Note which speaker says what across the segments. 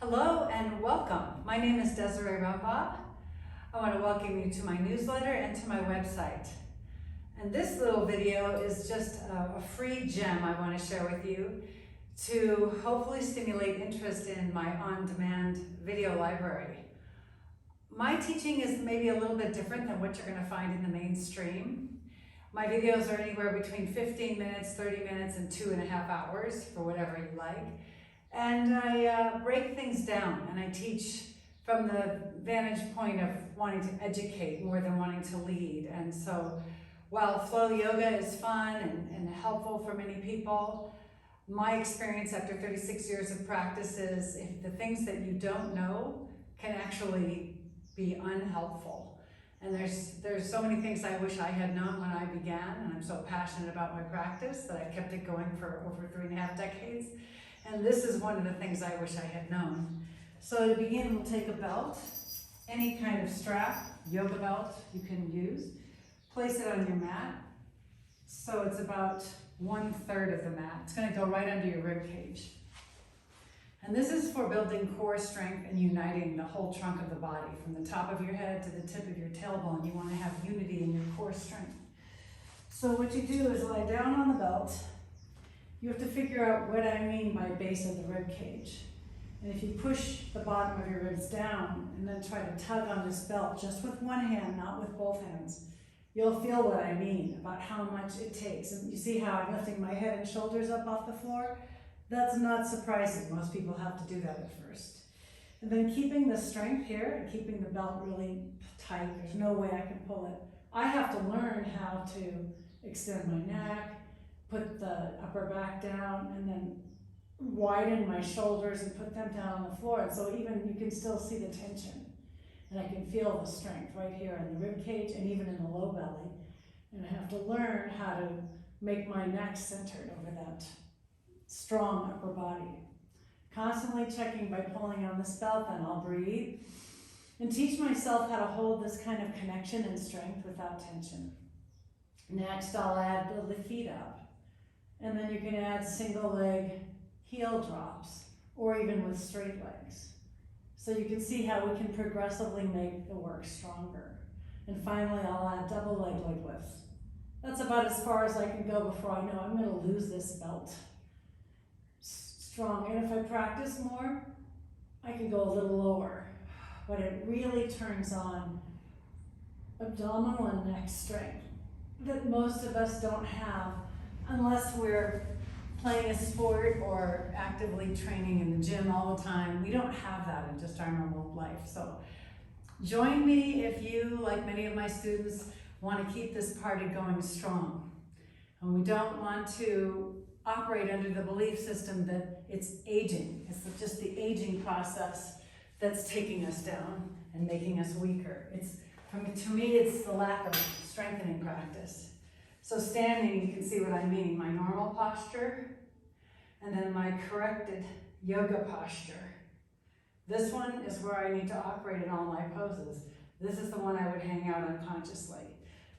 Speaker 1: Hello and welcome. My name is Desiree Rumbaugh. I want to welcome you to my newsletter and to my website. And this little video is just a free gem I want to share with you to hopefully stimulate interest in my on-demand video library. My teaching is maybe a little bit different than what you're going to find in the mainstream. My videos are anywhere between 15 minutes, 30 minutes, and 2.5 hours for whatever you like. And I break things down and I teach from the vantage point of wanting to educate more than wanting to lead. And so while flow yoga is fun and helpful for many people, my experience after 36 years of practice is if the things that you don't know can actually be unhelpful. And there's so many things I wish I had known when I began, and I'm so passionate about my practice that I've kept it going for over 3.5 decades. And this is one of the things I wish I had known. So to begin, we'll take a belt, any kind of strap, yoga belt you can use. Place it on your mat. So it's about 1/3 of the mat. It's going to go right under your rib cage. And this is for building core strength and uniting the whole trunk of the body, from the top of your head to the tip of your tailbone. You want to have unity in your core strength. So what you do is lie down on the belt. You have to figure out what I mean by base of the rib cage. And if you push the bottom of your ribs down and then try to tug on this belt just with one hand, not with both hands, you'll feel what I mean about how much it takes. And you see how I'm lifting my head and shoulders up off the floor? That's not surprising. Most people have to do that at first. And then keeping the strength here and keeping the belt really tight, there's no way I can pull it. I have to learn how to extend my neck, put the upper back down, and then widen my shoulders and put them down on the floor. And so even you can still see the tension. And I can feel the strength right here in the rib cage and even in the low belly. And I have to learn how to make my neck centered over that strong upper body. Constantly checking by pulling on this belt, then I'll breathe and teach myself how to hold this kind of connection and strength without tension. Next, I'll add build the feet up. And then you can add single leg heel drops, or even with straight legs. So you can see how we can progressively make the work stronger. And finally, I'll add double leg lifts. That's about as far as I can go before I know I'm going to lose this belt. Strong. And if I practice more, I can go a little lower. But it really turns on abdominal and neck strength that most of us don't have unless we're playing a sport or actively training in the gym all the time. We don't have that in just our normal life. So join me if you, like many of my students, want to keep this party going strong. And we don't want to operate under the belief system that it's aging. It's just the aging process that's taking us down and making us weaker. To me, it's the lack of strengthening practice. So standing, you can see what I mean. My normal posture, and then my corrected yoga posture. This one is where I need to operate in all my poses. This is the one I would hang out unconsciously.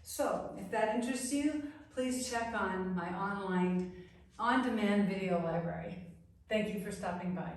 Speaker 1: So if that interests you, please check on my online on-demand video library. Thank you for stopping by.